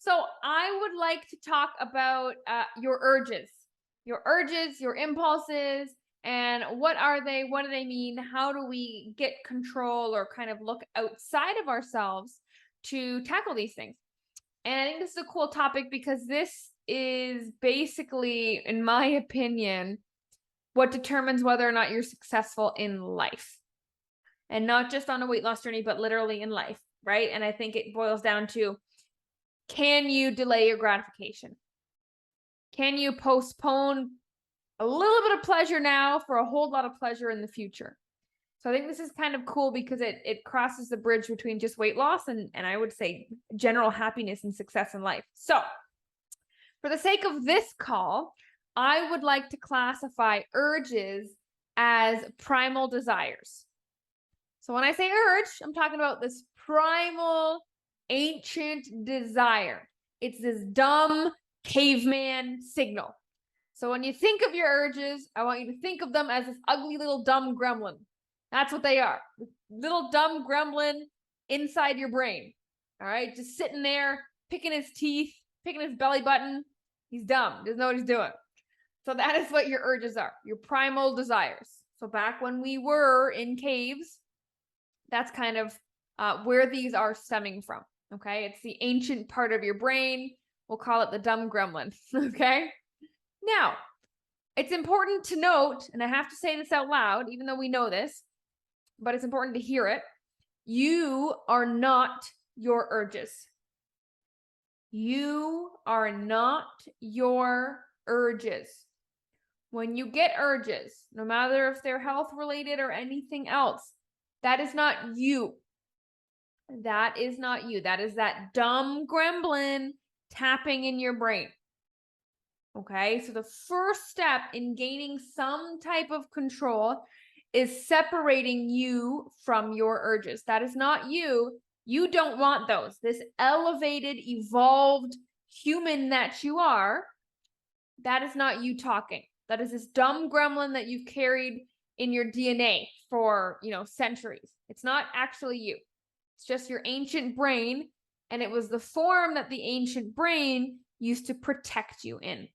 So I would like to talk about your urges, your impulses, and what are they? What do they mean? How do we get control or kind of look outside of ourselves to tackle these things? And I think this is a cool topic because this is basically, in my opinion, what determines whether or not you're successful in life. And not just on a weight loss journey, but literally in life, right? And I think it boils down to, can you delay your gratification? Can you postpone a little bit of pleasure now for a whole lot of pleasure in the future? So I think this is kind of cool because it crosses the bridge between just weight loss and I would say general happiness and success in life. So for the sake of this call, I would like to classify urges as primal desires. So when I say urge, I'm talking about this primal, ancient desire. It's this dumb caveman signal. So when you think of your urges, I want you to think of them as this ugly little dumb gremlin. That's what they are. Little dumb gremlin inside your brain. All right, just sitting there, picking his teeth, picking his belly button. He's dumb, doesn't know what he's doing. So that is what your urges are, your primal desires. So back when we were in caves, that's kind of where these are stemming from. Okay, it's the ancient part of your brain. We'll call it the dumb gremlin. Okay, now it's important to note, and I have to say this out loud, even though we know this, but it's important to hear it. You are not your urges. You are not your urges. When you get urges, no matter if they're health related or anything else, that is not you. That is not you. That is that dumb gremlin tapping in your brain. Okay, so the first step in gaining some type of control is separating you from your urges. That is not you. You don't want those. This elevated, evolved human that you are, that is not you talking. That is this dumb gremlin that you've carried in your DNA for, centuries. It's not actually you. It's just your ancient brain, and it was the form that the ancient brain used to protect you in.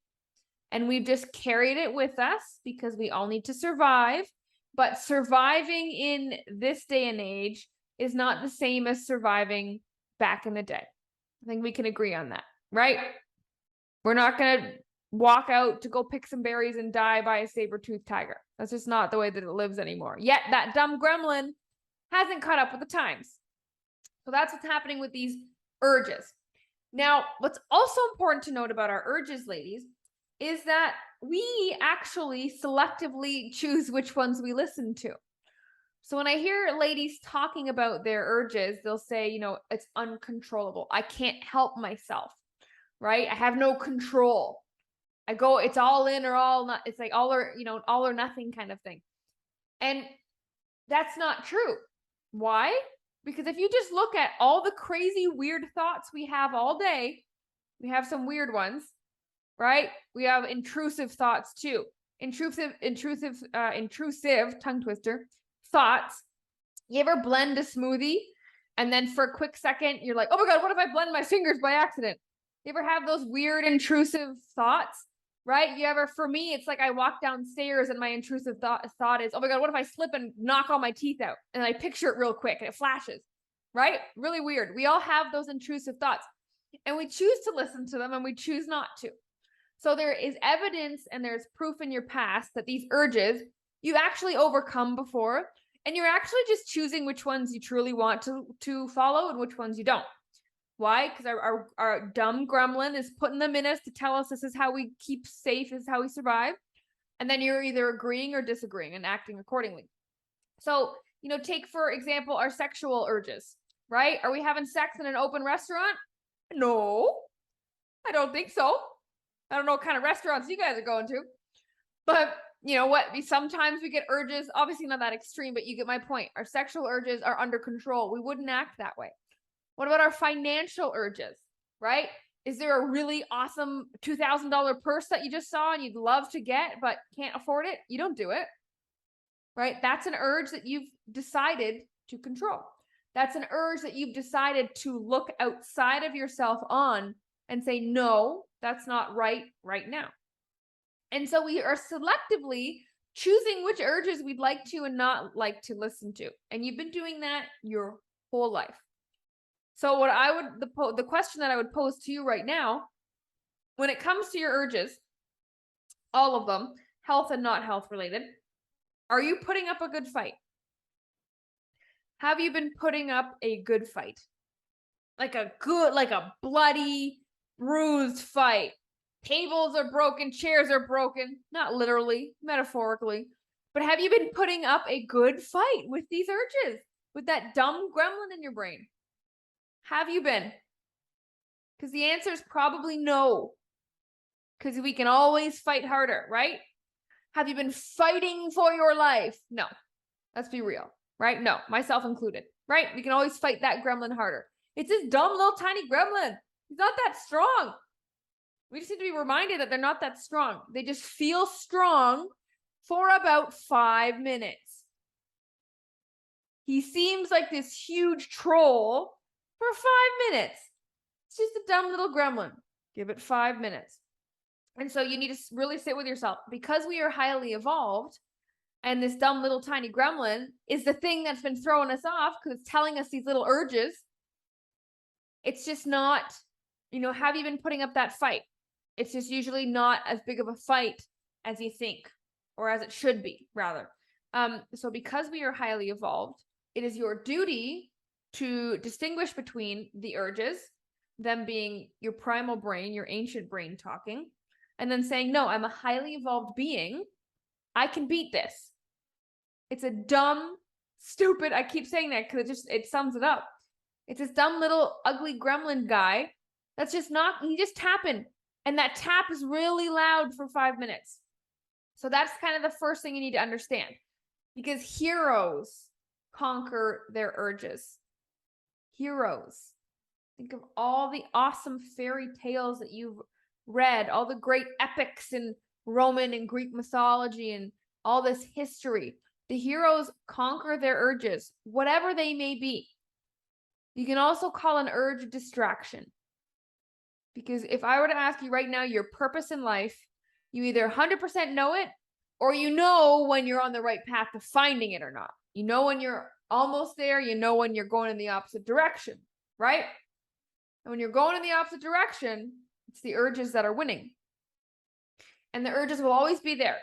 And we've just carried it with us because we all need to survive. But surviving in this day and age is not the same as surviving back in the day. I think we can agree on that, right? We're not going to walk out to go pick some berries and die by a saber-toothed tiger. That's just not the way that it lives anymore. Yet that dumb gremlin hasn't caught up with the times. So that's what's happening with these urges. Now, what's also important to note about our urges, ladies, is that we actually selectively choose which ones we listen to. So when I hear ladies talking about their urges, they'll say, it's uncontrollable. I can't help myself, right? I have no control. I go, it's all in or all not. It's like all or nothing kind of thing. And that's not true. Why? Because if you just look at all the crazy, weird thoughts we have all day, we have some weird ones, right? We have intrusive thoughts too. Intrusive tongue twister thoughts. You ever blend a smoothie and then for a quick second, you're like, oh my God, what if I blend my fingers by accident? You ever have those weird intrusive thoughts, right? For me, it's like I walk downstairs and my intrusive thought is, oh my God, what if I slip and knock all my teeth out? And I picture it real quick and it flashes, right? Really weird. We all have those intrusive thoughts and we choose to listen to them and we choose not to. So there is evidence and there's proof in your past that these urges you've actually overcome before, and you're actually just choosing which ones you truly want to follow and which ones you don't. Why? Because our dumb gremlin is putting them in us to tell us this is how we keep safe, this is how we survive. And then you're either agreeing or disagreeing and acting accordingly. So, take, for example, our sexual urges, right? Are we having sex in an open restaurant? No, I don't think so. I don't know what kind of restaurants you guys are going to. But you know what? Sometimes we get urges, obviously not that extreme, but you get my point. Our sexual urges are under control. We wouldn't act that way. What about our financial urges, right? Is there a really awesome $2,000 purse that you just saw and you'd love to get, but can't afford it? You don't do it, right? That's an urge that you've decided to control. That's an urge that you've decided to look outside of yourself on and say, no, that's not right now. And so we are selectively choosing which urges we'd like to and not like to listen to. And you've been doing that your whole life. So what I would, the question that I would pose to you right now, when it comes to your urges, all of them, health and not health related, are you putting up a good fight? Have you been putting up a good fight? Like a bloody, bruised fight. Tables are broken, chairs are broken, not literally, metaphorically. But have you been putting up a good fight with these urges? With that dumb gremlin in your brain? Have you been? Because the answer is probably no. Because we can always fight harder, right? Have you been fighting for your life? No. Let's be real, right? No, myself included, right? We can always fight that gremlin harder. It's this dumb little tiny gremlin. He's not that strong. We just need to be reminded that they're not that strong. They just feel strong for about 5 minutes. He seems like this huge troll for 5 minutes. It's just a dumb little gremlin. Give it 5 minutes. And so you need to really sit with yourself. Because we are highly evolved, and this dumb little tiny gremlin is the thing that's been throwing us off because it's telling us these little urges. It's just not, have you been putting up that fight? It's just usually not as big of a fight as you think, or as it should be, rather. So because we are highly evolved, it is your duty to distinguish between the urges, them being your primal brain, your ancient brain talking, and then saying, no, I'm a highly evolved being. I can beat this. It's a dumb, stupid, I keep saying that because it sums it up. It's this dumb little ugly gremlin guy that's just he just tapping. And that tap is really loud for 5 minutes. So that's kind of the first thing you need to understand. Because heroes conquer their urges. Heroes. Think of all the awesome fairy tales that you've read, all the great epics in Roman and Greek mythology and all this history. The heroes conquer their urges, whatever they may be. You can also call an urge distraction. Because if I were to ask you right now your purpose in life, you either 100% know it, or you know when you're on the right path to finding it or not. You know when you're almost there, you know when you're going in the opposite direction, right? And when you're going in the opposite direction, it's the urges that are winning. And the urges will always be there,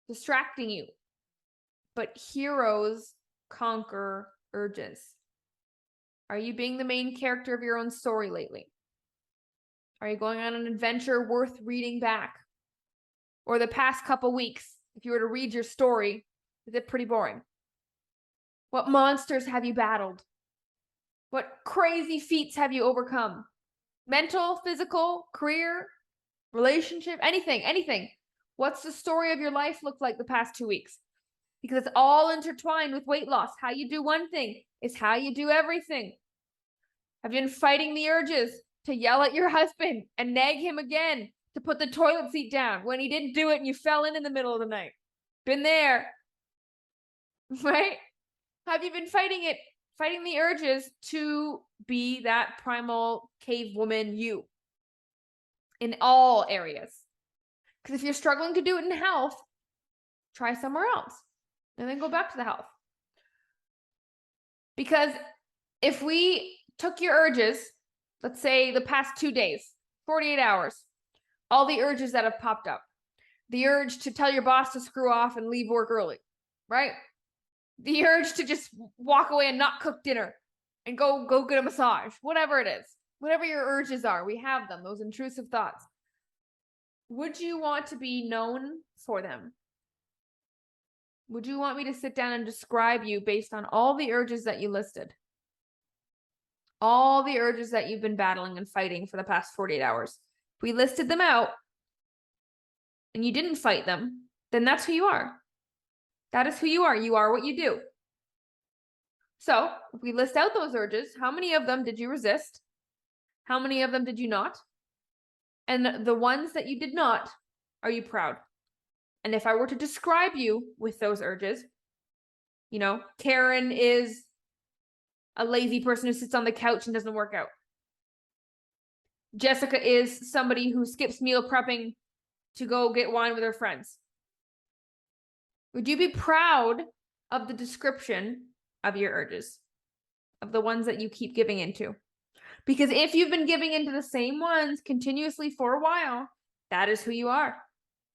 distracting you. But heroes conquer urges. Are you being the main character of your own story lately? Are you going on an adventure worth reading back? Or the past couple weeks, if you were to read your story, is it pretty boring? What monsters have you battled? What crazy feats have you overcome? Mental, physical, career, relationship, anything. What's the story of your life look like the past 2 weeks? Because it's all intertwined with weight loss. How you do one thing is how you do everything. Have you been fighting the urges to yell at your husband and nag him again to put the toilet seat down when he didn't do it and you fell in the middle of the night? Been there, right? Have you been fighting the urges to be that primal cave woman you in all areas? Because if you're struggling to do it in health, try somewhere else and then go back to the health. Because if we took your urges, let's say the past 2 days, 48 hours, all the urges that have popped up, the urge to tell your boss to screw off and leave work early, right? The urge to just walk away and not cook dinner and go get a massage, whatever it is, whatever your urges are, we have them, those intrusive thoughts. Would you want to be known for them? Would you want me to sit down and describe you based on all the urges that you listed? All the urges that you've been battling and fighting for the past 48 hours. If we listed them out and you didn't fight them, then that's who you are. That is who you are. You are what you do. So if we list out those urges, how many of them did you resist? How many of them did you not? And the ones that you did not, are you proud? And if I were to describe you with those urges, Karen is a lazy person who sits on the couch and doesn't work out. Jessica is somebody who skips meal prepping to go get wine with her friends. Would you be proud of the description of your urges, of the ones that you keep giving into? Because if you've been giving into the same ones continuously for a while, that is who you are.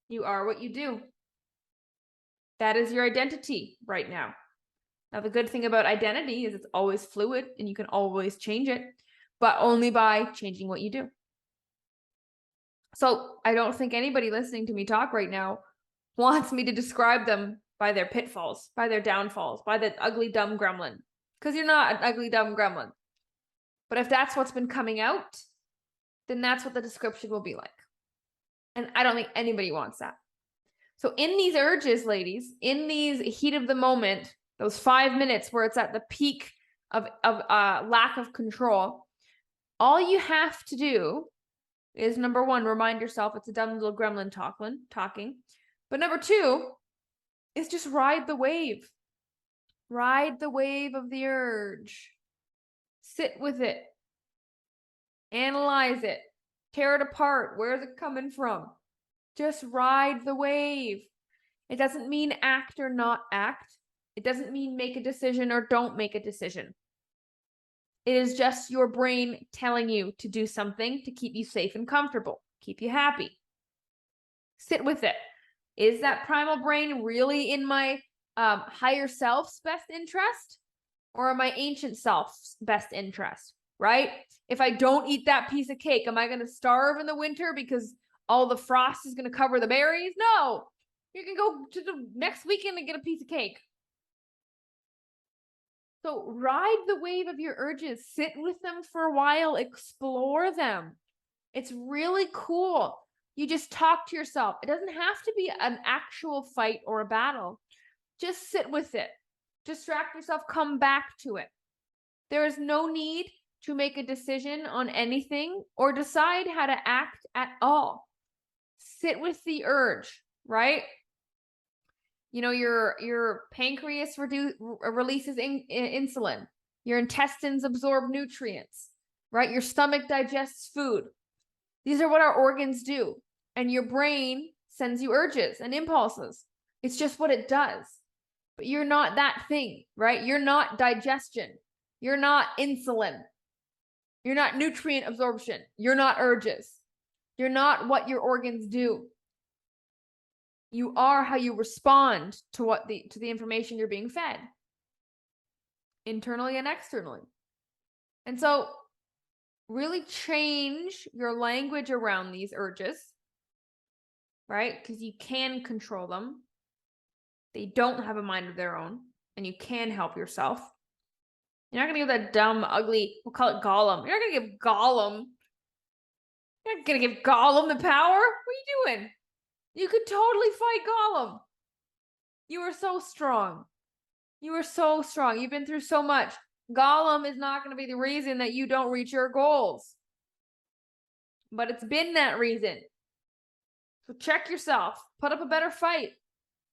You are what you do. That is your identity right now. Now, the good thing about identity is it's always fluid and you can always change it, but only by changing what you do. So I don't think anybody listening to me talk right now wants me to describe them by their pitfalls, by their downfalls, by the ugly, dumb gremlin. Because you're not an ugly, dumb gremlin. But if that's what's been coming out, then that's what the description will be like. And I don't think anybody wants that. So in these urges, ladies, in these heat of the moment, those 5 minutes where it's at the peak of lack of control, all you have to do is, number one, remind yourself it's a dumb little gremlin talking. But number two is just ride the wave. Ride the wave of the urge. Sit with it. Analyze it. Tear it apart. Where is it coming from? Just ride the wave. It doesn't mean act or not act. It doesn't mean make a decision or don't make a decision. It is just your brain telling you to do something to keep you safe and comfortable, keep you happy. Sit with it. Is that primal brain really in my higher self's best interest or my ancient self's best interest, right? If I don't eat that piece of cake, am I going to starve in the winter because all the frost is going to cover the berries? No. You can go to the next weekend and get a piece of cake. So ride the wave of your urges, sit with them for a while, explore them. It's really cool. You just talk to yourself. It doesn't have to be an actual fight or a battle. Just sit with it. Distract yourself, come back to it. There is no need to make a decision on anything or decide how to act at all. Sit with the urge, right? You know, your pancreas releases insulin. Your intestines absorb nutrients, right? Your stomach digests food. These are what our organs do. And your brain sends you urges and impulses. It's just what it does. But you're not that thing, right? You're not digestion. You're not insulin. You're not nutrient absorption. You're not urges. You're not what your organs do. You are how you respond to the information you're being fed, internally and externally. And so really change your language around these urges, right? Because you can control them. They don't have a mind of their own, and you can help yourself. You're not going to give that dumb, ugly, we'll call it Gollum. You're not going to give Gollum the power. What are you doing? You could totally fight Gollum. You are so strong. You are so strong. You've been through so much. Gollum is not going to be the reason that you don't reach your goals. But it's been that reason. So check yourself. Put up a better fight.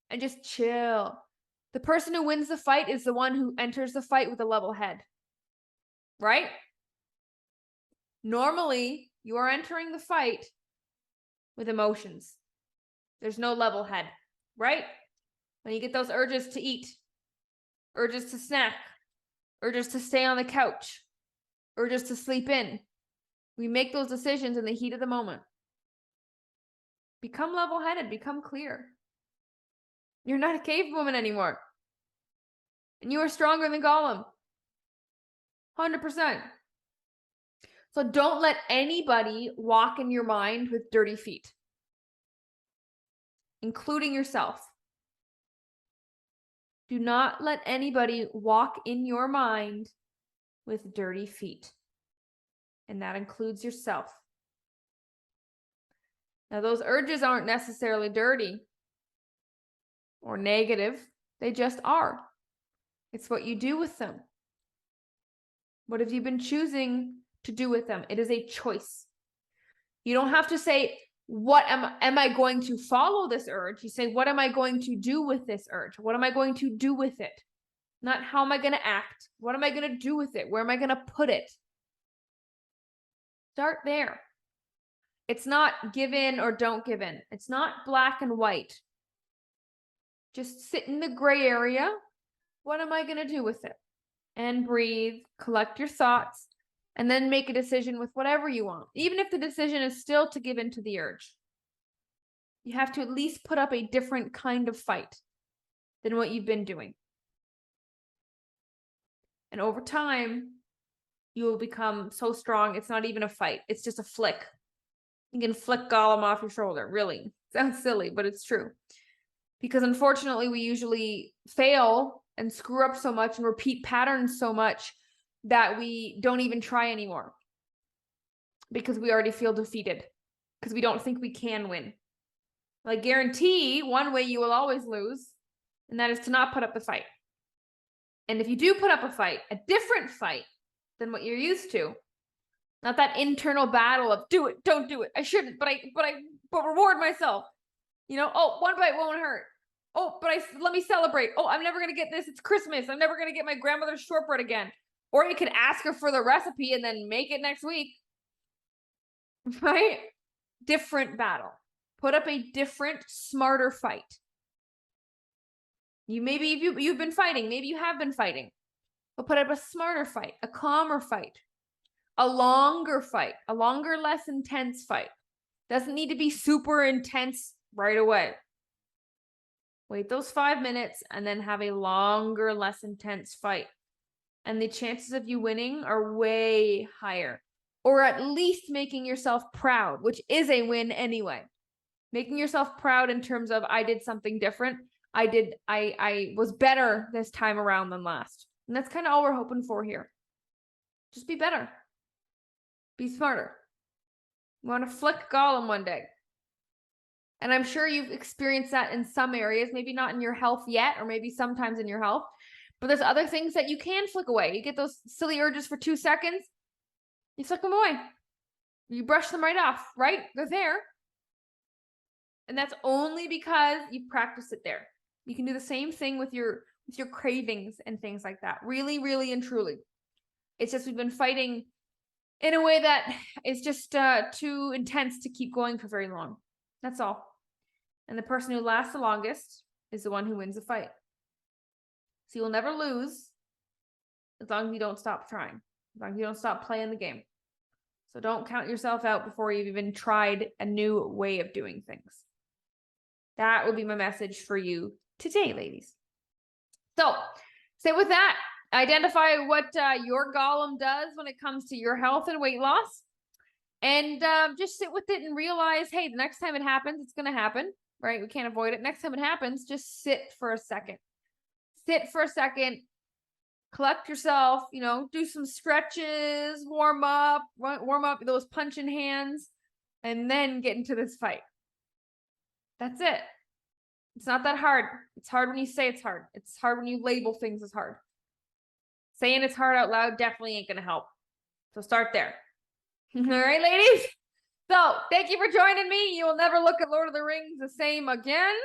And just chill. The person who wins the fight is the one who enters the fight with a level head. Right? Normally, you are entering the fight with emotions. There's no level head, right? When you get those urges to eat, urges to snack, urges to stay on the couch, urges to sleep in, we make those decisions in the heat of the moment. Become level-headed, become clear. You're not a cave woman anymore. And you are stronger than Gollum. 100%. So don't let anybody walk in your mind with dirty feet, including yourself. Do not let anybody walk in your mind with dirty feet. And that includes yourself. Now, those urges aren't necessarily dirty or negative. They just are. It's what you do with them. What have you been choosing to do with them? It is a choice. You don't have to say, what am I going to follow this urge? You say, what am I going to do with this urge? What am I going to do with it? Not how am I going to act? What am I going to do with it? Where am I going to put it? Start there. It's not give in or don't give in. It's not black and white. Just sit in the gray area. What am I going to do with it? And breathe, collect your thoughts, and then make a decision with whatever you want. Even if the decision is still to give in to the urge. You have to at least put up a different kind of fight than what you've been doing. And over time, you will become so strong, it's not even a fight. It's just a flick. You can flick Gollum off your shoulder. Really. Sounds silly, but it's true. Because unfortunately, we usually fail and screw up so much and repeat patterns so much that we don't even try anymore. Because we already feel defeated. Because we don't think we can win. I guarantee one way you will always lose, and that is to not put up the fight. And if you do put up a fight, a different fight than what you're used to, not that internal battle of do it, don't do it, I shouldn't, but reward myself. You know, oh, one bite won't hurt. Oh, but let me celebrate. Oh, I'm never going to get this. It's Christmas. I'm never going to get my grandmother's shortbread again. Or you could ask her for the recipe and then make it next week. Right? Different battle. Put up a different, smarter fight. You've been fighting. Maybe you have been fighting. But put up a smarter fight, a calmer fight, a longer fight, a longer, less intense fight. Doesn't need to be super intense right away. Wait those 5 minutes and then have a longer, less intense fight. And the chances of you winning are way higher. Or at least making yourself proud, which is a win anyway. Making yourself proud in terms of I did something different. I was better this time around than last. And that's kind of all we're hoping for here. Just be better. Be smarter. You want to flick Gollum one day. And I'm sure you've experienced that in some areas, maybe not in your health yet, or maybe sometimes in your health. But there's other things that you can flick away. You get those silly urges for 2 seconds, you flick them away. You brush them right off, right? They're there. And that's only because you practice it there. You can do the same thing with your cravings and things like that. Really, really and truly. It's just we've been fighting in a way that is just too intense to keep going for very long. That's all. And the person who lasts the longest is the one who wins the fight. So you'll never lose as long as you don't stop trying, as long as you don't stop playing the game. So don't count yourself out before you've even tried a new way of doing things. That would be my message for you today, ladies. So with that, identify what your Gollum does when it comes to your health and weight loss. And just sit with it and realize, hey, the next time it happens, it's going to happen, right? We can't avoid it. Next time it happens, just sit for a second. Sit for a second, collect yourself, do some stretches, warm up those punching hands, and then get into this fight. That's it. It's not that hard. It's hard when you say it's hard. It's hard when you label things as hard. Saying it's hard out loud definitely ain't going to help. So start there. All right, ladies. So thank you for joining me. You will never look at Lord of the Rings the same again.